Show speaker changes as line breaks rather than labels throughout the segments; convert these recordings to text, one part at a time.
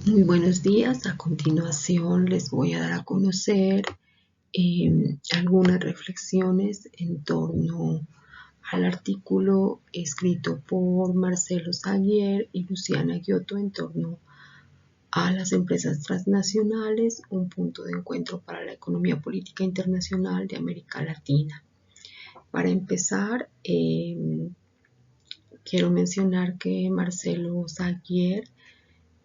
Muy buenos días. A continuación les voy a dar a conocer algunas reflexiones en torno al artículo escrito por Marcelo Saguier y Luciana Giotto en torno a las empresas transnacionales, un punto de encuentro para la economía política internacional de América Latina. Para empezar, quiero mencionar que Marcelo Saguier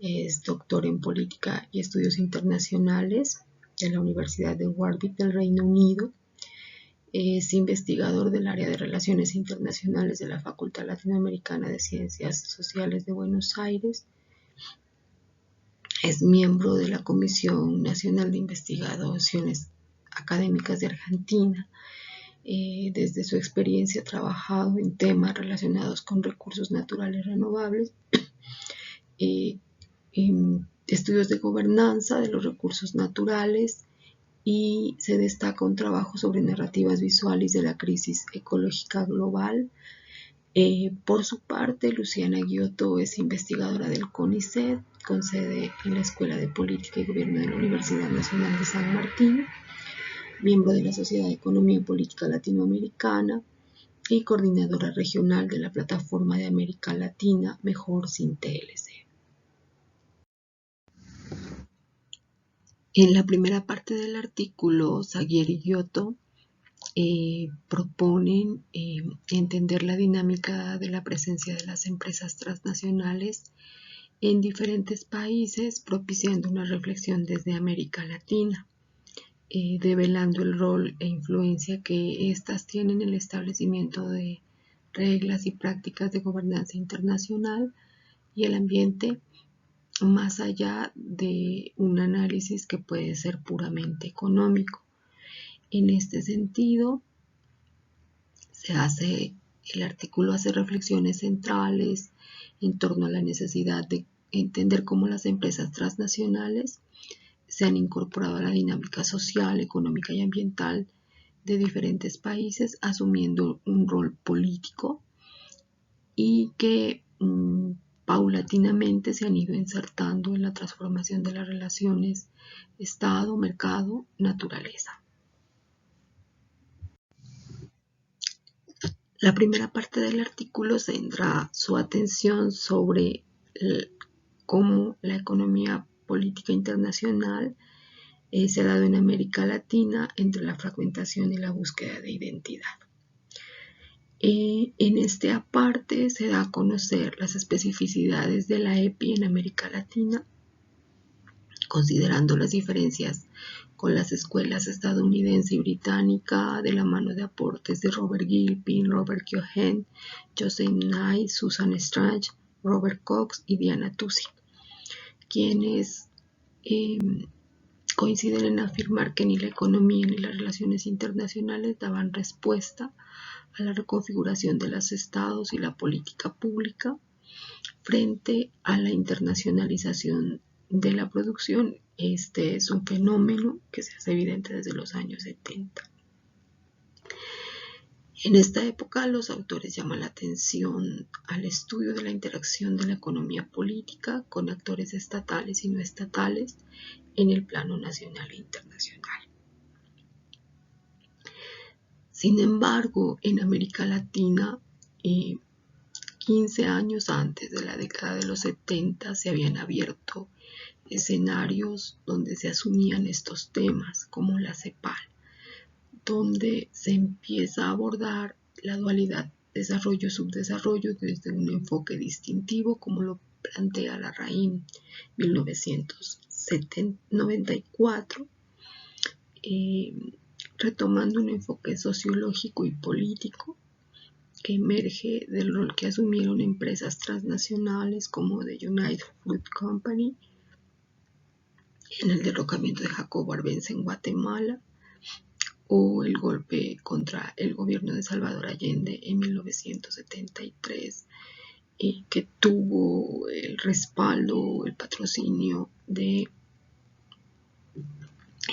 es doctor en Política y Estudios Internacionales de la Universidad de Warwick del Reino Unido. Es investigador del área de Relaciones Internacionales de la Facultad Latinoamericana de Ciencias Sociales de Buenos Aires. Es miembro de la Comisión Nacional de Investigaciones Académicas de Argentina. Desde su experiencia ha trabajado en temas relacionados con recursos naturales renovables, estudios de gobernanza de los recursos naturales, y se destaca un trabajo sobre narrativas visuales de la crisis ecológica global. Por su parte, Luciana Giotto es investigadora del CONICET, con sede en la Escuela de Política y Gobierno de la Universidad Nacional de San Martín, miembro de la Sociedad de Economía y Política Latinoamericana y coordinadora regional de la Plataforma de América Latina Mejor sin TLC. En la primera parte del artículo, Saguier y Giotto proponen entender la dinámica de la presencia de las empresas transnacionales en diferentes países, propiciando una reflexión desde América Latina, develando el rol e influencia que éstas tienen en el establecimiento de reglas y prácticas de gobernanza internacional y el ambiente, más allá de un análisis que puede ser puramente económico. En este sentido, el artículo hace reflexiones centrales en torno a la necesidad de entender cómo las empresas transnacionales se han incorporado a la dinámica social, económica y ambiental de diferentes países, asumiendo un rol político y que paulatinamente se han ido insertando en la transformación de las relaciones Estado, mercado, naturaleza. La primera parte del artículo centra su atención sobre cómo la economía política internacional se ha dado en América Latina entre la fragmentación y la búsqueda de identidad. En esta parte se da a conocer las especificidades de la EPI en América Latina, considerando las diferencias con las escuelas estadounidense y británica, de la mano de aportes de Robert Gilpin, Robert Keohane, Joseph Nye, Susan Strange, Robert Cox y Diana Tusi, quienes coinciden en afirmar que ni la economía ni las relaciones internacionales daban respuesta a la reconfiguración de los estados y la política pública frente a la internacionalización de la producción. Este es un fenómeno que se hace evidente desde los años 70. En esta época, los autores llaman la atención al estudio de la interacción de la economía política con actores estatales y no estatales en el plano nacional e internacional. Sin embargo, en América Latina, 15 años antes de la década de los 70, se habían abierto escenarios donde se asumían estos temas, como la CEPAL, donde se empieza a abordar la dualidad desarrollo-subdesarrollo desde un enfoque distintivo, como lo plantea Larraín 1994, retomando un enfoque sociológico y político que emerge del rol que asumieron empresas transnacionales como The United Fruit Company en el derrocamiento de Jacobo Arbenz en Guatemala, o el golpe contra el gobierno de Salvador Allende en 1973, que tuvo el respaldo, el patrocinio de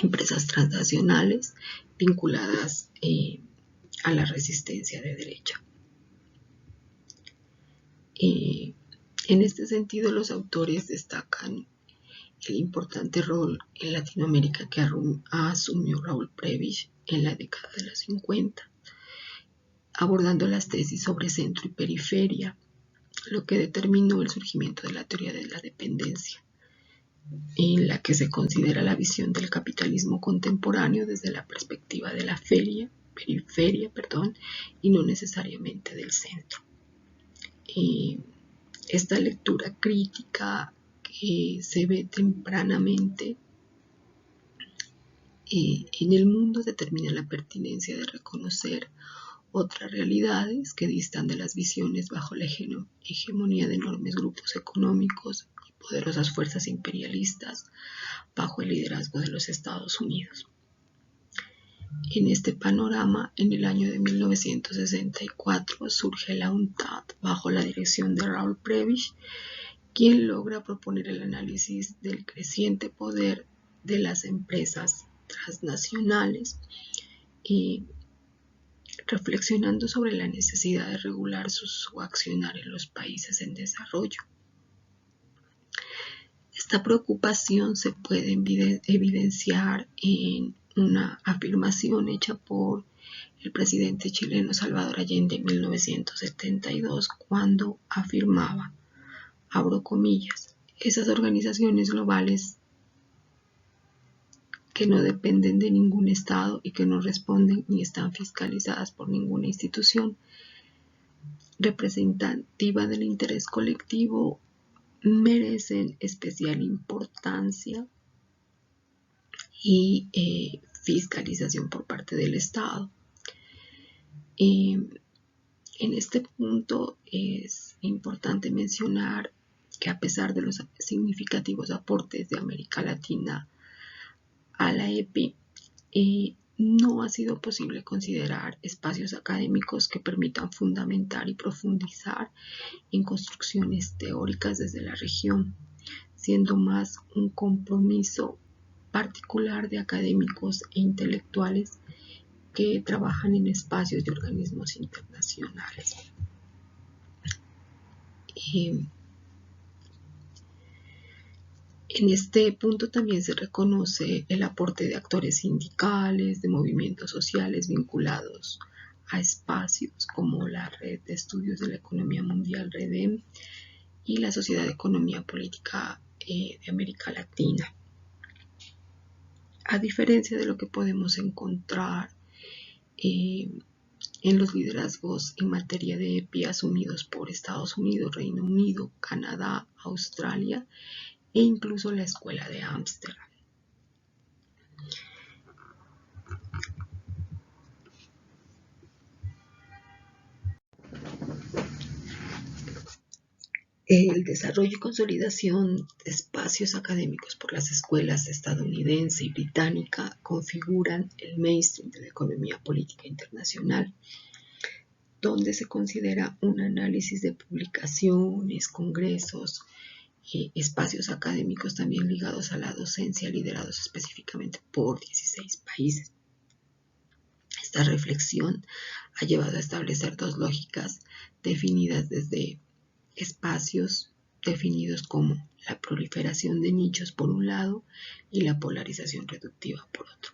empresas transnacionales vinculadas a la resistencia de derecha. En este sentido, los autores destacan el importante rol en Latinoamérica que asumió Raúl Prebisch en la década de los 50, abordando las tesis sobre centro y periferia, lo que determinó el surgimiento de la teoría de la dependencia, en la que se considera la visión del capitalismo contemporáneo desde la perspectiva de la periferia, y no necesariamente del centro. Esta lectura crítica que se ve tempranamente en el mundo determina la pertinencia de reconocer otras realidades que distan de las visiones bajo la hegemonía de enormes grupos económicos y poderosas fuerzas imperialistas bajo el liderazgo de los Estados Unidos. En este panorama, en el año de 1964 surge la UNTAD bajo la dirección de Raúl Prebisch, quien logra proponer el análisis del creciente poder de las empresas transnacionales y reflexionando sobre la necesidad de regular su accionar en los países en desarrollo. Esta preocupación se puede evidenciar en una afirmación hecha por el presidente chileno Salvador Allende en 1972, cuando afirmaba, abro comillas, esas organizaciones globales que no dependen de ningún Estado y que no responden ni están fiscalizadas por ninguna institución representativa del interés colectivo, merecen especial importancia y fiscalización por parte del Estado. En este punto es importante mencionar que a pesar de los significativos aportes de América Latina a la EPI, no ha sido posible considerar espacios académicos que permitan fundamentar y profundizar en construcciones teóricas desde la región, siendo más un compromiso particular de académicos e intelectuales que trabajan en espacios de organismos internacionales. En este punto también se reconoce el aporte de actores sindicales, de movimientos sociales vinculados a espacios como la Red de Estudios de la Economía Mundial, REDEM, y la Sociedad de Economía Política de América Latina. A diferencia de lo que podemos encontrar en los liderazgos en materia de EPI asumidos por Estados Unidos, Reino Unido, Canadá, Australia e incluso la Escuela de Ámsterdam. El desarrollo y consolidación de espacios académicos por las escuelas estadounidense y británica configuran el mainstream de la economía política internacional, donde se considera un análisis de publicaciones, congresos, espacios académicos también ligados a la docencia, liderados específicamente por 16 países. Esta reflexión ha llevado a establecer dos lógicas definidas desde espacios definidos como la proliferación de nichos por un lado y la polarización reductiva por otro.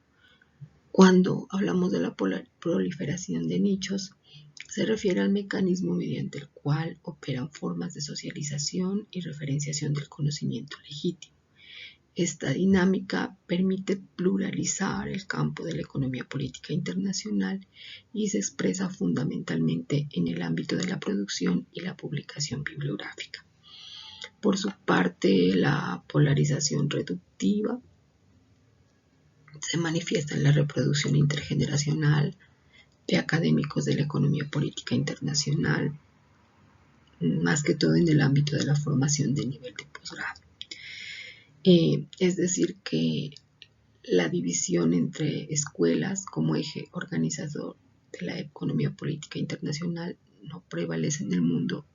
Cuando hablamos de la proliferación de nichos, se refiere al mecanismo mediante el cual operan formas de socialización y referenciación del conocimiento legítimo. Esta dinámica permite pluralizar el campo de la economía política internacional y se expresa fundamentalmente en el ámbito de la producción y la publicación bibliográfica. Por su parte, la polarización reductiva se manifiesta en la reproducción intergeneracional de académicos de la economía política internacional, más que todo en el ámbito de la formación de nivel de posgrado. Es decir, que la división entre escuelas como eje organizador de la economía política internacional no prevalece en el mundo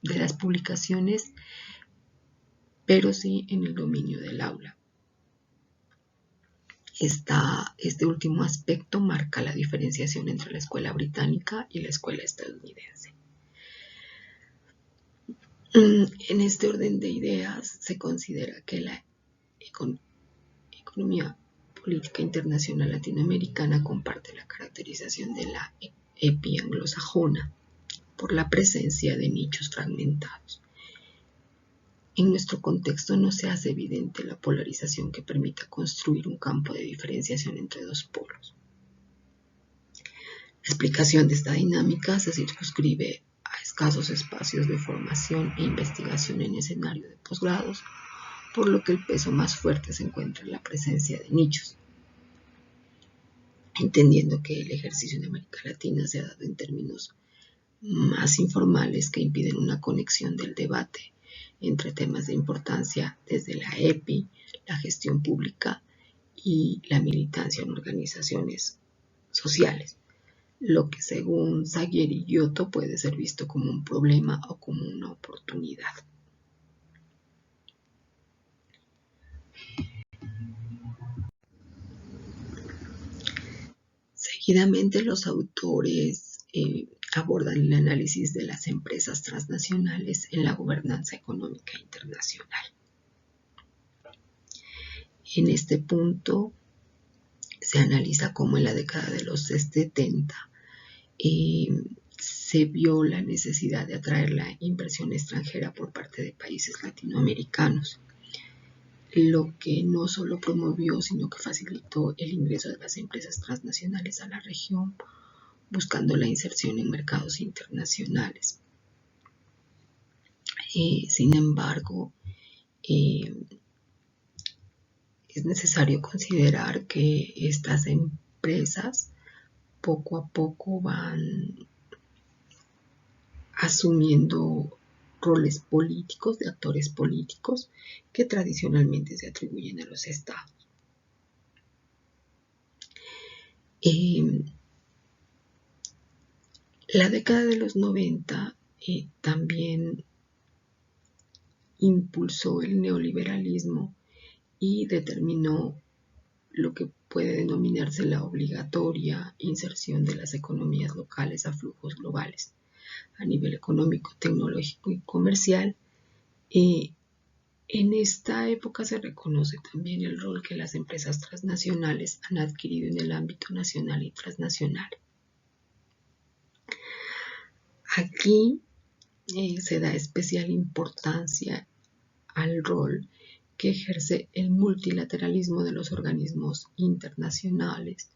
de las publicaciones, pero sí en el dominio del aula. Este último aspecto marca la diferenciación entre la escuela británica y la escuela estadounidense. En este orden de ideas se considera que la economía política internacional latinoamericana comparte la caracterización de la EPI anglosajona por la presencia de nichos fragmentados. En nuestro contexto no se hace evidente la polarización que permita construir un campo de diferenciación entre dos polos. La explicación de esta dinámica se circunscribe a escasos espacios de formación e investigación en escenario de posgrados, por lo que el peso más fuerte se encuentra en la presencia de nichos. Entendiendo que el ejercicio en América Latina se ha dado en términos más informales que impiden una conexión del debate entre temas de importancia desde la EPI, la gestión pública y la militancia en organizaciones sociales, lo que según Zaguer y Giotto puede ser visto como un problema o como una oportunidad. Seguidamente los autores abordan el análisis de las empresas transnacionales en la gobernanza económica internacional. En este punto se analiza cómo en la década de los 70 se vio la necesidad de atraer la inversión extranjera por parte de países latinoamericanos, lo que no solo promovió, sino que facilitó el ingreso de las empresas transnacionales a la región, buscando la inserción en mercados internacionales. Sin embargo, es necesario considerar que estas empresas poco a poco van asumiendo roles políticos, de actores políticos que tradicionalmente se atribuyen a los estados. La década de los 90 también impulsó el neoliberalismo y determinó lo que puede denominarse la obligatoria inserción de las economías locales a flujos globales a nivel económico, tecnológico y comercial. En esta época se reconoce también el rol que las empresas transnacionales han adquirido en el ámbito nacional y transnacional. Aquí se da especial importancia al rol que ejerce el multilateralismo de los organismos internacionales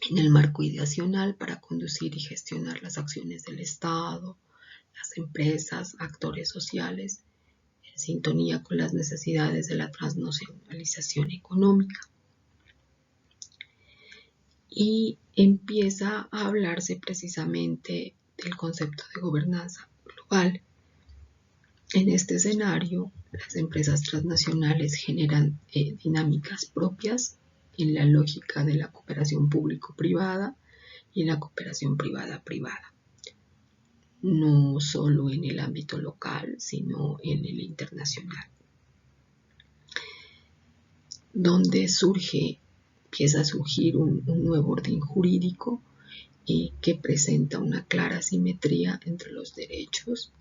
en el marco ideacional para conducir y gestionar las acciones del Estado, las empresas, actores sociales, en sintonía con las necesidades de la transnacionalización económica. Y empieza a hablarse precisamente del concepto de gobernanza global. En este escenario, las empresas transnacionales generan dinámicas propias en la lógica de la cooperación público-privada y en la cooperación privada-privada, no solo en el ámbito local, sino en el internacional, donde empieza a surgir un nuevo orden jurídico que presenta una clara simetría entre los derechos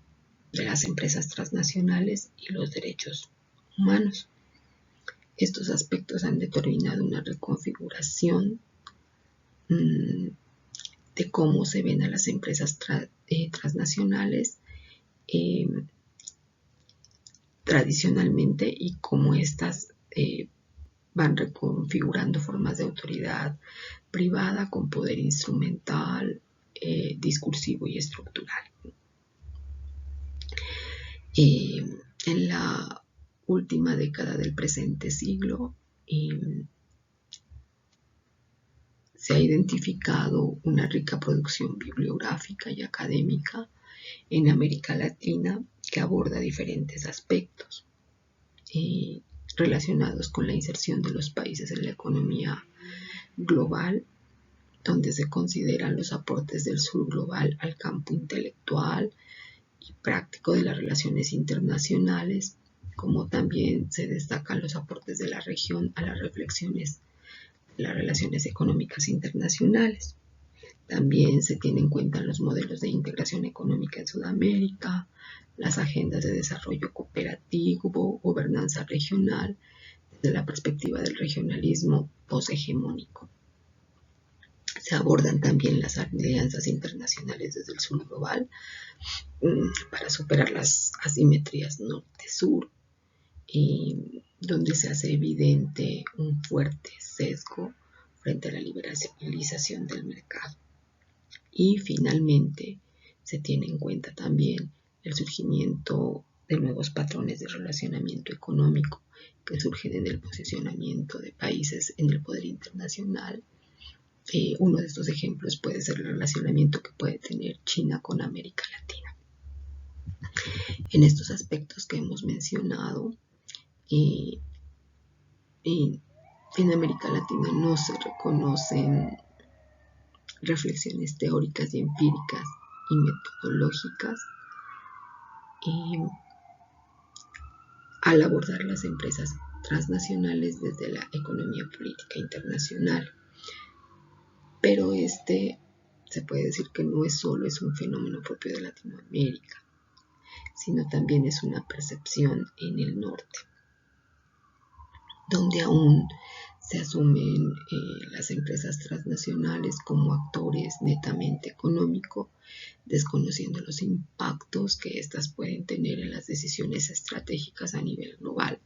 de las empresas transnacionales y los derechos humanos. Estos aspectos han determinado una reconfiguración de cómo se ven a las empresas transnacionales tradicionalmente y cómo estas van reconfigurando formas de autoridad privada con poder instrumental, discursivo y estructural. En la última década del presente siglo se ha identificado una rica producción bibliográfica y académica en América Latina que aborda diferentes aspectos relacionados con la inserción de los países en la economía global, donde se consideran los aportes del sur global al campo intelectual y práctico de las relaciones internacionales, como también se destacan los aportes de la región a las reflexiones de las relaciones económicas internacionales. También se tienen en cuenta los modelos de integración económica en Sudamérica, las agendas de desarrollo cooperativo, gobernanza regional, desde la perspectiva del regionalismo poshegemónico. Se abordan también las alianzas internacionales desde el sur global para superar las asimetrías norte-sur, y donde se hace evidente un fuerte sesgo frente a la liberalización del mercado. Y finalmente se tiene en cuenta también el surgimiento de nuevos patrones de relacionamiento económico que surgen en el posicionamiento de países en el poder internacional. Uno de estos ejemplos puede ser el relacionamiento que puede tener China con América Latina. En estos aspectos que hemos mencionado, en América Latina no se reconocen reflexiones teóricas y empíricas y metodológicas al abordar las empresas transnacionales desde la economía política internacional. Pero se puede decir que no es solo un fenómeno propio de Latinoamérica, sino también es una percepción en el norte, donde aún se asumen las empresas transnacionales como actores netamente económicos, desconociendo los impactos que éstas pueden tener en las decisiones estratégicas a nivel global.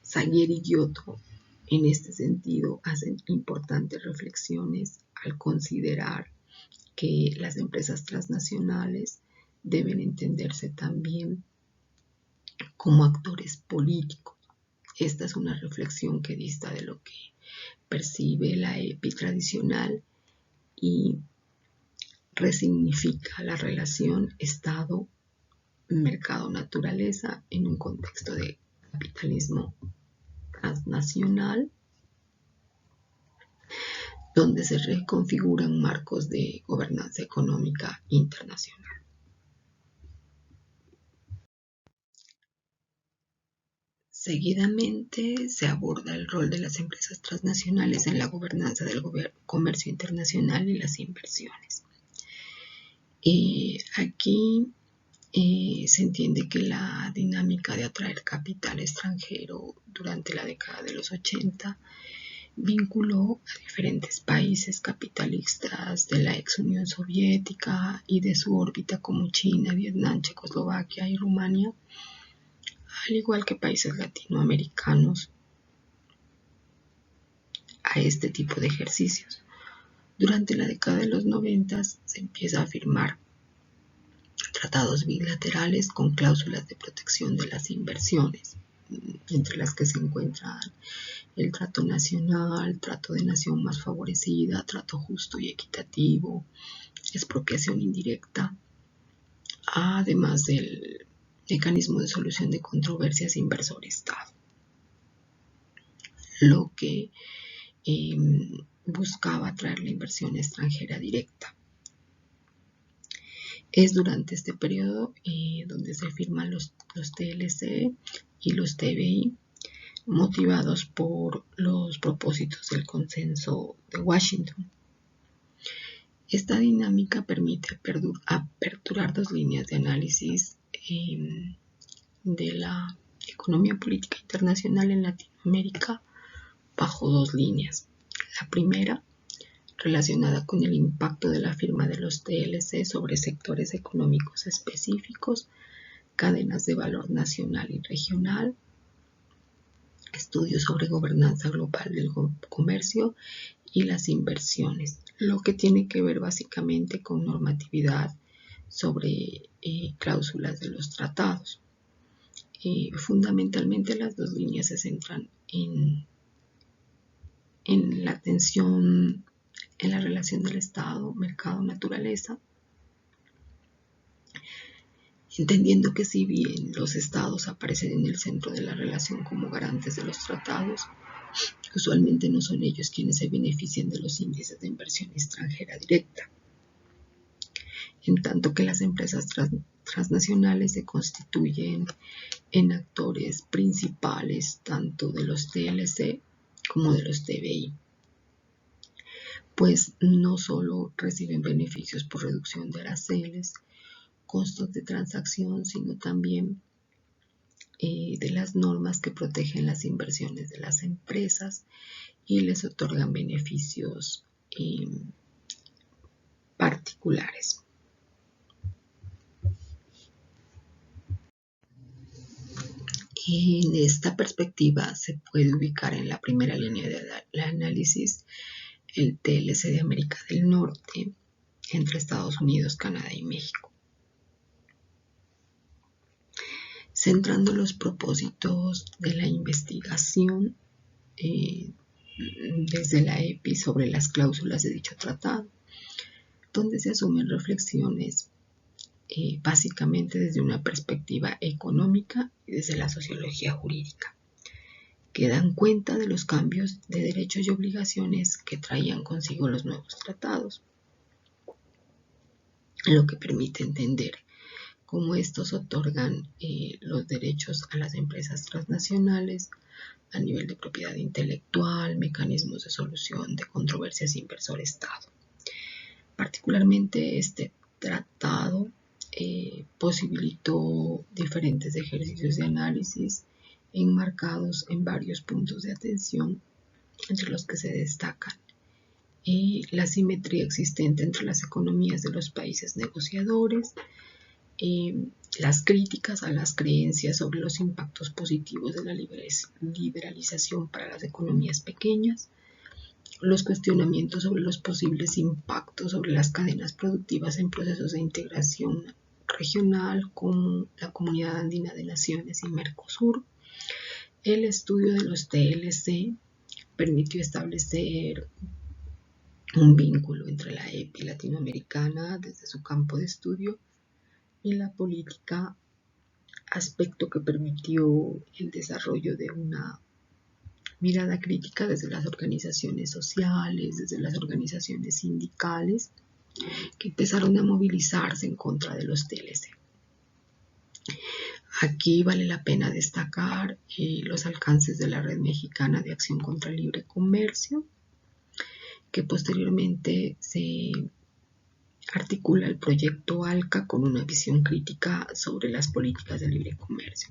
Saguier y Giotto, en este sentido, hacen importantes reflexiones al considerar que las empresas transnacionales deben entenderse también como actores políticos. Esta es una reflexión que dista de lo que percibe la EPI tradicional y resignifica la relación Estado-mercado-naturaleza en un contexto de capitalismo transnacional, donde se reconfiguran marcos de gobernanza económica internacional. Seguidamente se aborda el rol de las empresas transnacionales en la gobernanza del comercio internacional y las inversiones. Aquí se entiende que la dinámica de atraer capital extranjero durante la década de los 80 vinculó a diferentes países capitalistas de la ex Unión Soviética y de su órbita como China, Vietnam, Checoslovaquia y Rumania, al igual que países latinoamericanos, a este tipo de ejercicios. Durante la década de los 90 se empieza a firmar tratados bilaterales con cláusulas de protección de las inversiones, entre las que se encuentran el trato nacional, trato de nación más favorecida, trato justo y equitativo, expropiación indirecta, además del mecanismo de solución de controversias inversor-Estado, lo que buscaba atraer la inversión extranjera directa. Es durante este periodo donde se firman los TLC y los TBI, motivados por los propósitos del Consenso de Washington. Esta dinámica permite aperturar dos líneas de análisis de la economía política internacional en Latinoamérica bajo dos líneas. La primera, relacionada con el impacto de la firma de los TLC sobre sectores económicos específicos, cadenas de valor nacional y regional, estudios sobre gobernanza global del comercio y las inversiones, lo que tiene que ver básicamente con normatividad sobre cláusulas de los tratados. Fundamentalmente las dos líneas se centran en la atención en la relación del Estado, mercado, naturaleza, entendiendo que si bien los estados aparecen en el centro de la relación como garantes de los tratados, usualmente no son ellos quienes se benefician de los índices de inversión extranjera directa, en tanto que las empresas transnacionales se constituyen en actores principales tanto de los TLC como de los TBI. pues no solo reciben beneficios por reducción de aranceles, costos de transacción, sino también de las normas que protegen las inversiones de las empresas y les otorgan beneficios particulares. En esta perspectiva se puede ubicar en la primera línea del análisis el TLC de América del Norte entre Estados Unidos, Canadá y México. Centrando los propósitos de la investigación desde la EPI sobre las cláusulas de dicho tratado, donde se asumen reflexiones básicamente desde una perspectiva económica y desde la sociología jurídica, que dan cuenta de los cambios de derechos y obligaciones que traían consigo los nuevos tratados, lo que permite entender cómo estos otorgan los derechos a las empresas transnacionales a nivel de propiedad intelectual, mecanismos de solución de controversias inversor-Estado. Particularmente este tratado posibilitó diferentes ejercicios de análisis enmarcados en varios puntos de atención, entre los que se destacan la simetría existente entre las economías de los países negociadores, las críticas a las creencias sobre los impactos positivos de la liberalización para las economías pequeñas, los cuestionamientos sobre los posibles impactos sobre las cadenas productivas en procesos de integración regional con la Comunidad Andina de Naciones y Mercosur. El estudio de los TLC permitió establecer un vínculo entre la EPI latinoamericana desde su campo de estudio y la política, aspecto que permitió el desarrollo de una mirada crítica desde las organizaciones sociales, desde las organizaciones sindicales, que empezaron a movilizarse en contra de los TLC. Aquí vale la pena destacar los alcances de la Red Mexicana de Acción contra el Libre Comercio, que posteriormente se articula el proyecto ALCA con una visión crítica sobre las políticas de libre comercio.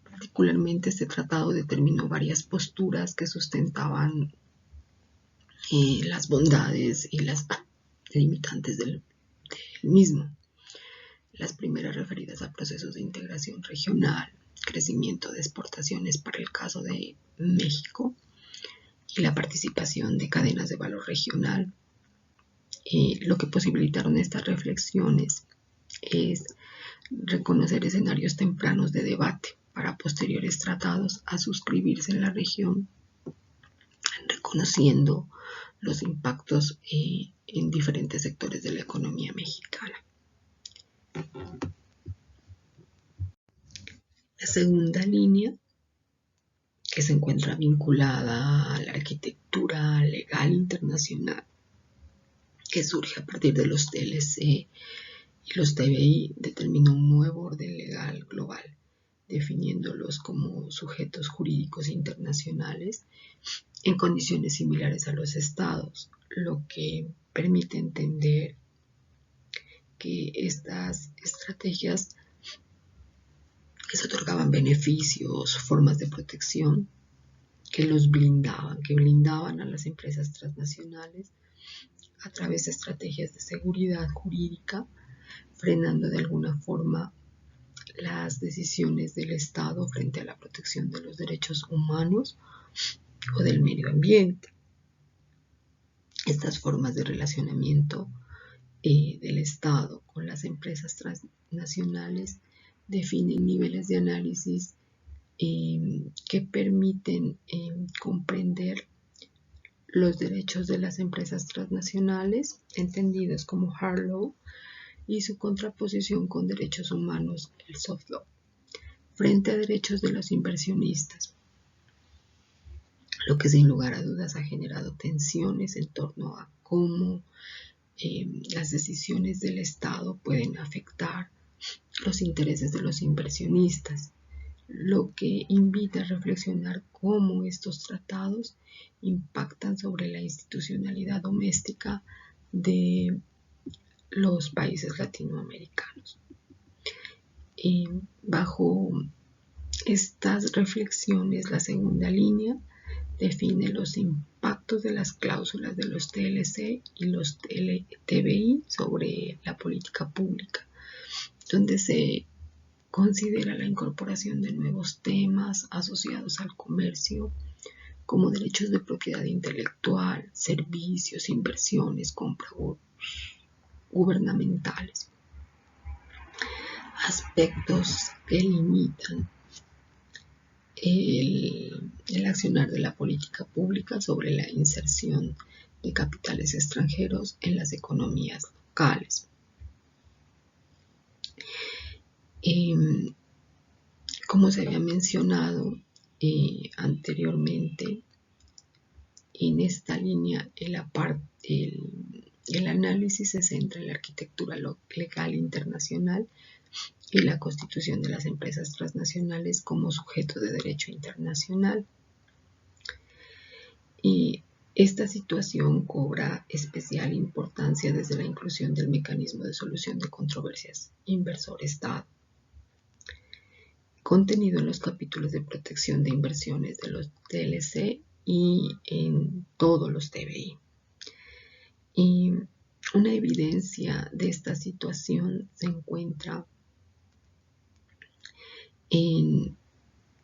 Particularmente este tratado determinó varias posturas que sustentaban las bondades y las limitantes del mismo. Las primeras referidas a procesos de integración regional, crecimiento de exportaciones para el caso de México y la participación de cadenas de valor regional. Lo que posibilitaron estas reflexiones es reconocer escenarios tempranos de debate para posteriores tratados a suscribirse en la región, reconociendo los impactos en diferentes sectores de la economía mexicana. La segunda línea, que se encuentra vinculada a la arquitectura legal internacional, que surge a partir de los TLC y los TBI, determinó un nuevo orden legal global, definiéndolos como sujetos jurídicos internacionales en condiciones similares a los estados, lo que permite entender que estas estrategias les otorgaban beneficios, formas de protección que blindaban a las empresas transnacionales a través de estrategias de seguridad jurídica, frenando de alguna forma las decisiones del Estado frente a la protección de los derechos humanos o del medio ambiente. Estas formas de relacionamiento del Estado con las empresas transnacionales definen niveles de análisis que permiten comprender los derechos de las empresas transnacionales, entendidos como hard law, y su contraposición con derechos humanos, el soft law, frente a derechos de los inversionistas, lo que sin lugar a dudas ha generado tensiones en torno a cómo las decisiones del Estado pueden afectar los intereses de los inversionistas, lo que invita a reflexionar cómo estos tratados impactan sobre la institucionalidad doméstica de los países latinoamericanos. Bajo estas reflexiones, la segunda línea define los impactos de las cláusulas de los TLC y los TBI sobre la política pública, donde se considera la incorporación de nuevos temas asociados al comercio, como derechos de propiedad intelectual, servicios, inversiones, compras gubernamentales. Aspectos que limitan el accionar de la política pública sobre la inserción de capitales extranjeros en las economías locales. Como se había mencionado anteriormente, en esta línea el análisis se centra en la arquitectura legal internacional y la constitución de las empresas transnacionales como sujeto de derecho internacional. Y esta situación cobra especial importancia desde la inclusión del mecanismo de solución de controversias inversor-Estado, contenido en los capítulos de protección de inversiones de los TLC y en todos los TBI. Y una evidencia de esta situación se encuentra en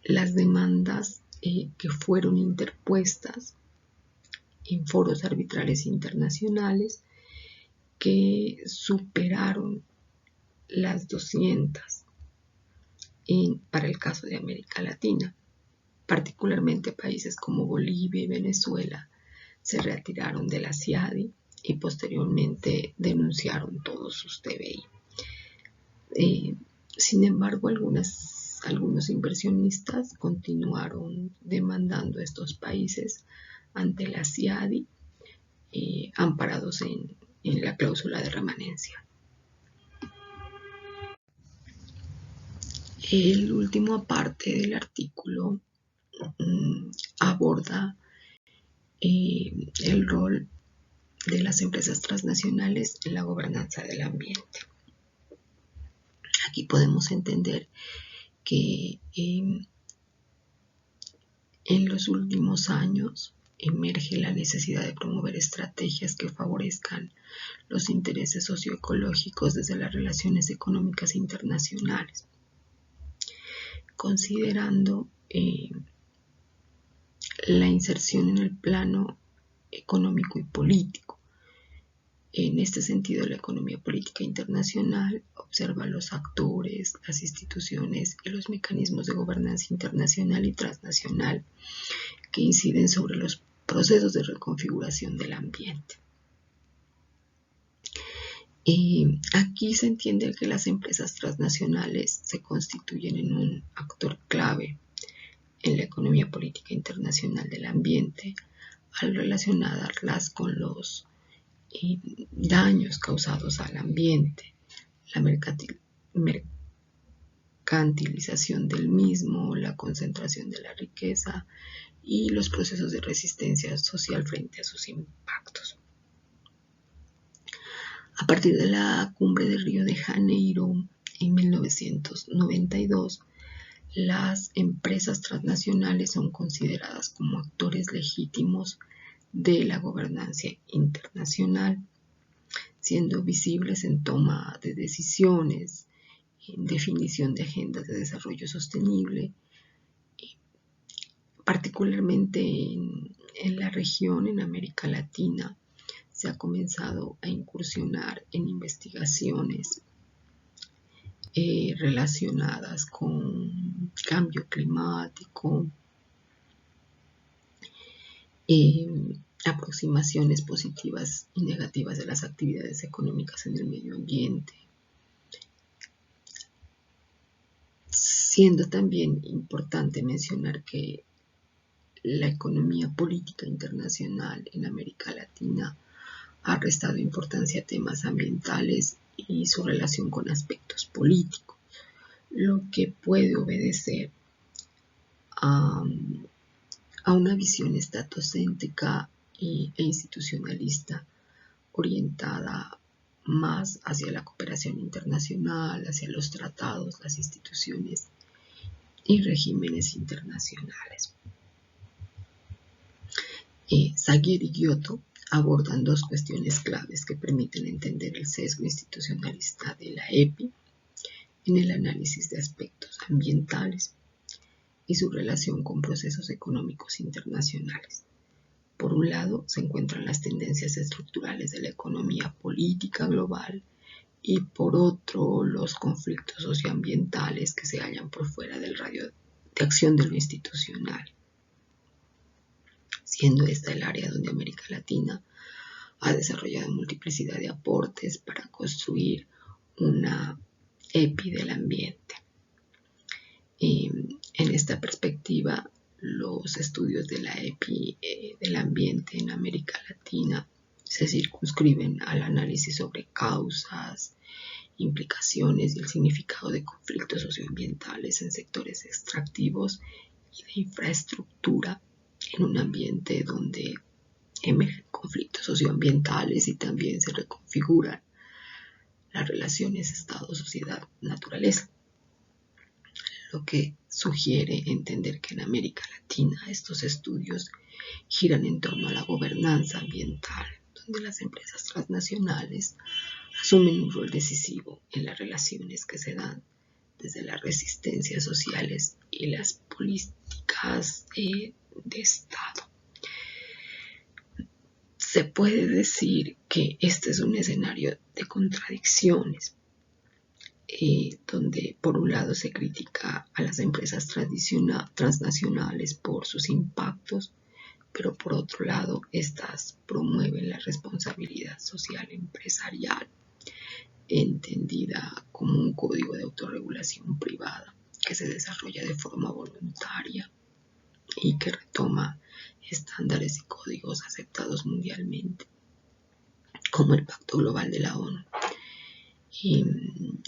las demandas que fueron interpuestas en foros arbitrales internacionales que superaron las 200 para el caso de América Latina. Particularmente países como Bolivia y Venezuela se retiraron de la CIADI y posteriormente denunciaron todos sus TBI. Sin embargo, algunos inversionistas continuaron demandando a estos países ante la CIADI, amparados en la cláusula de remanencia. El último parte del artículo aborda el rol de las empresas transnacionales en la gobernanza del ambiente. Aquí podemos entender que en los últimos años emerge la necesidad de promover estrategias que favorezcan los intereses socioecológicos desde las relaciones económicas internacionales, considerando la inserción en el plano económico y político. En este sentido, la economía política internacional observa los actores, las instituciones y los mecanismos de gobernanza internacional y transnacional que inciden sobre los procesos de reconfiguración del ambiente. Aquí se entiende que las empresas transnacionales se constituyen en un actor clave en la economía política internacional del ambiente al relacionarlas con los daños causados al ambiente, la mercantilización del mismo, la concentración de la riqueza y los procesos de resistencia social frente a sus impactos. A partir de la cumbre de Río de Janeiro en 1992, las empresas transnacionales son consideradas como actores legítimos de la gobernanza internacional, siendo visibles en toma de decisiones, en definición de agendas de desarrollo sostenible, particularmente en la región, en América Latina. Se ha comenzado a incursionar en investigaciones relacionadas con cambio climático, aproximaciones positivas y negativas de las actividades económicas en el medio ambiente, siendo también importante mencionar que la economía política internacional en América Latina ha restado importancia a temas ambientales y su relación con aspectos políticos, lo que puede obedecer a, a una visión estatocéntrica e institucionalista orientada más hacia la cooperación internacional, hacia los tratados, las instituciones y regímenes internacionales. Zagier y Giotto abordan dos cuestiones claves que permiten entender el sesgo institucionalista de la EPI en el análisis de aspectos ambientales y su relación con procesos económicos internacionales. Por un lado, se encuentran las tendencias estructurales de la economía política global y por otro, los conflictos socioambientales que se hallan por fuera del radio de acción de lo institucional, siendo esta el área donde América Latina ha desarrollado multiplicidad de aportes para construir una EPI del ambiente. En esta perspectiva, los estudios de la EPI del ambiente en América Latina se circunscriben al análisis sobre causas, implicaciones y el significado de conflictos socioambientales en sectores extractivos y de infraestructura en un ambiente donde emergen conflictos socioambientales y también se reconfiguran las relaciones Estado-sociedad-naturaleza, lo que sugiere entender que en América Latina estos estudios giran en torno a la gobernanza ambiental, donde las empresas transnacionales asumen un rol decisivo en las relaciones que se dan desde las resistencias sociales y las políticas de Estado. Se puede decir que este es un escenario de contradicciones, donde por un lado se critica a las empresas transnacionales por sus impactos, pero por otro lado estas promueven la responsabilidad social empresarial, entendida como un código de autorregulación privada que se desarrolla de forma voluntaria y que retoma estándares y códigos aceptados mundialmente, como el Pacto Global de la ONU. Y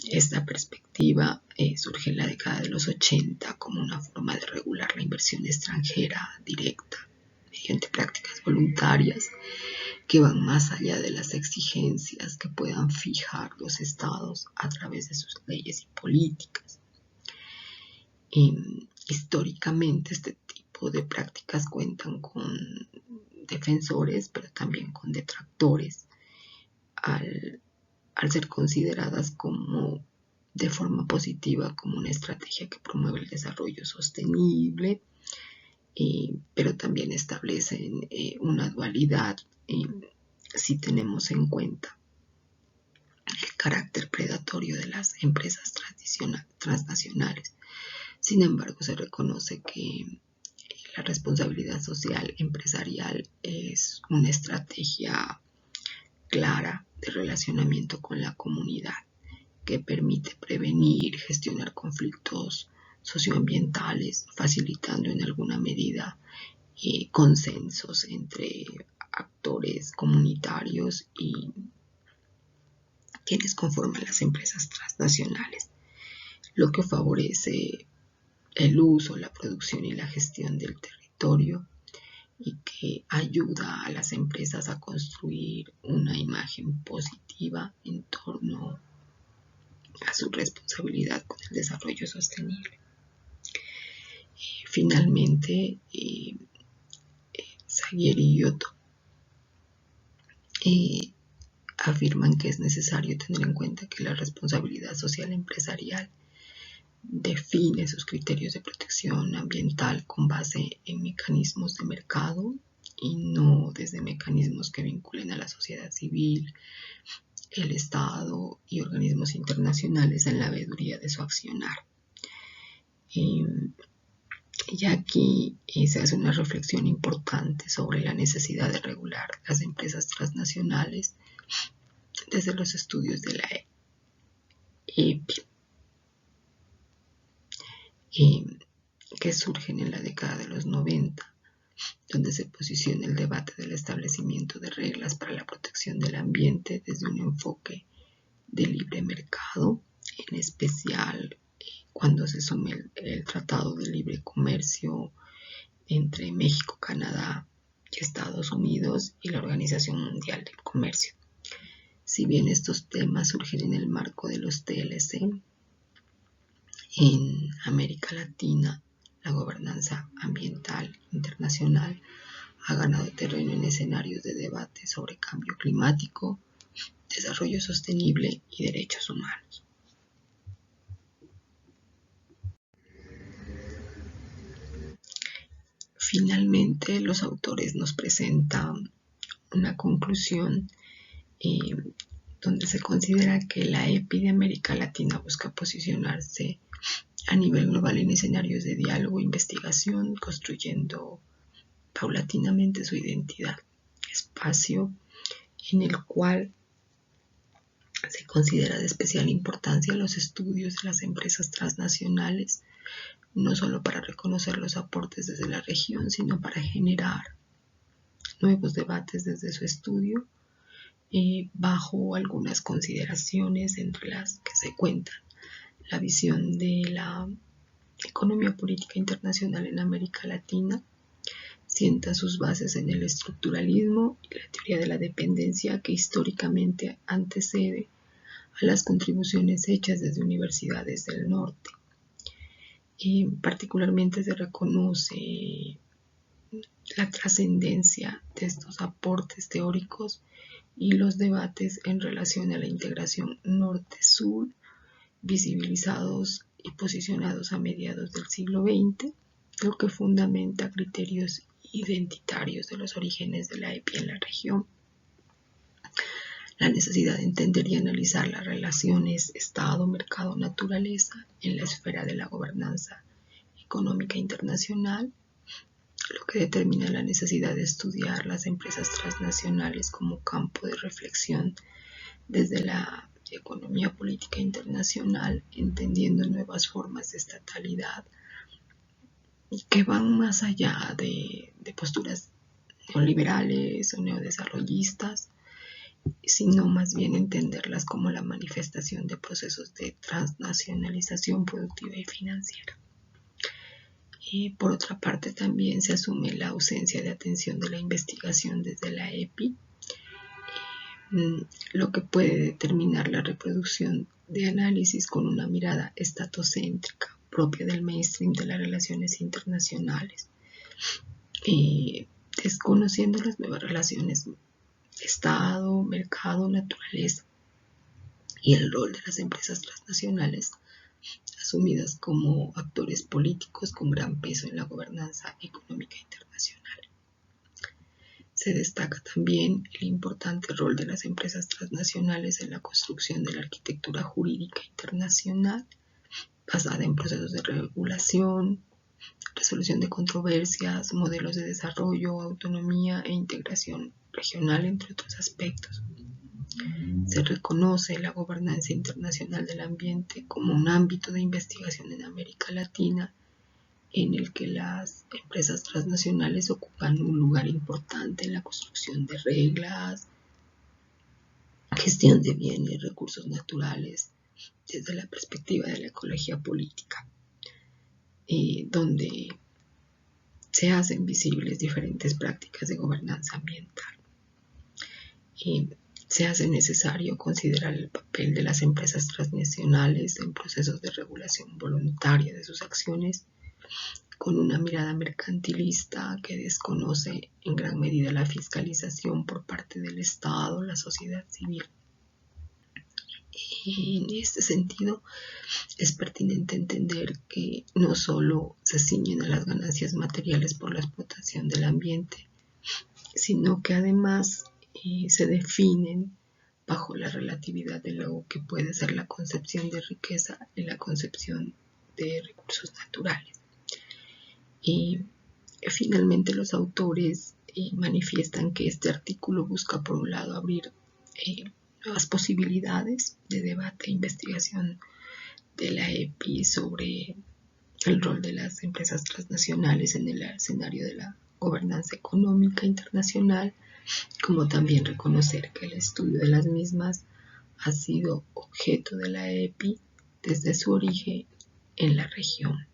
esta perspectiva surge en la década de los 80 como una forma de regular la inversión extranjera directa mediante prácticas voluntarias que van más allá de las exigencias que puedan fijar los estados a través de sus leyes y políticas. Históricamente este tipo de prácticas cuentan con defensores, pero también con detractores, al ser consideradas como de forma positiva como una estrategia que promueve el desarrollo sostenible, pero también establecen una dualidad si tenemos en cuenta el carácter predatorio de las empresas transnacionales. Sin embargo, se reconoce que la responsabilidad social empresarial es una estrategia clara de relacionamiento con la comunidad que permite prevenir, gestionar conflictos socioambientales, facilitando en alguna medida consensos entre actores comunitarios y quienes conforman las empresas transnacionales, lo que favorece el uso, la producción y la gestión del territorio y que ayuda a las empresas a construir una imagen positiva en torno a su responsabilidad con el desarrollo sostenible. Finalmente, Zagier y Giotto afirman que es necesario tener en cuenta que la responsabilidad social empresarial define sus criterios de protección ambiental con base en mecanismos de mercado y no desde mecanismos que vinculen a la sociedad civil, el Estado y organismos internacionales en la veeduría de su accionar. Y aquí se hace una reflexión importante sobre la necesidad de regular las empresas transnacionales desde los estudios de la EPI, que surgen en la década de los 90, donde se posiciona el debate del establecimiento de reglas para la protección del ambiente desde un enfoque de libre mercado, en especial cuando se sume el Tratado de Libre Comercio entre México, Canadá y Estados Unidos y la Organización Mundial del Comercio. Si bien estos temas surgen en el marco de los TLC, en América Latina la gobernanza ambiental internacional ha ganado terreno en escenarios de debate sobre cambio climático, desarrollo sostenible y derechos humanos. Finalmente, los autores nos presentan una conclusión donde se considera que la EPI de América Latina busca posicionarse a nivel global en escenarios de diálogo e investigación, construyendo paulatinamente su identidad, espacio en el cual se considera de especial importancia los estudios de las empresas transnacionales, no solo para reconocer los aportes desde la región, sino para generar nuevos debates desde su estudio, bajo algunas consideraciones entre las que se cuentan la visión de la economía política internacional en América Latina, sienta sus bases en el estructuralismo y la teoría de la dependencia que históricamente antecede a las contribuciones hechas desde universidades del norte. Particularmente se reconoce la trascendencia de estos aportes teóricos y los debates en relación a la integración norte-sur, visibilizados y posicionados a mediados del siglo XX, lo que fundamenta criterios identitarios de los orígenes de la EPI en la región, la necesidad de entender y analizar las relaciones Estado, mercado, naturaleza en la esfera de la gobernanza económica internacional, lo que determina la necesidad de estudiar las empresas transnacionales como campo de reflexión desde la economía política internacional, entendiendo nuevas formas de estatalidad que van más allá de posturas neoliberales o neodesarrollistas, sino más bien entenderlas como la manifestación de procesos de transnacionalización productiva y financiera. Y por otra parte también se asume la ausencia de atención de la investigación desde la EPI, lo que puede determinar la reproducción de análisis con una mirada estatocéntrica propia del mainstream de las relaciones internacionales, desconociendo las nuevas relaciones Estado, mercado, naturaleza y el rol de las empresas transnacionales asumidas como actores políticos con gran peso en la gobernanza económica internacional. Se destaca también el importante rol de las empresas transnacionales en la construcción de la arquitectura jurídica internacional, basada en procesos de regulación, resolución de controversias, modelos de desarrollo, autonomía e integración regional, entre otros aspectos. Se reconoce la gobernanza internacional del ambiente como un ámbito de investigación en América Latina, en el que las empresas transnacionales ocupan un lugar importante en la construcción de reglas, gestión de bienes, recursos naturales, desde la perspectiva de la ecología política, donde se hacen visibles diferentes prácticas de gobernanza ambiental. Se hace necesario considerar el papel de las empresas transnacionales en procesos de regulación voluntaria de sus acciones, con una mirada mercantilista que desconoce en gran medida la fiscalización por parte del Estado, la sociedad civil. En este sentido, es pertinente entender que no solo se ciñen a las ganancias materiales por la explotación del ambiente, sino que además se definen bajo la relatividad de lo que puede ser la concepción de riqueza y la concepción de recursos naturales. Y finalmente los autores manifiestan que este artículo busca por un lado abrir nuevas posibilidades de debate e investigación de la EPI sobre el rol de las empresas transnacionales en el escenario de la gobernanza económica internacional, como también reconocer que el estudio de las mismas ha sido objeto de la EPI desde su origen en la región.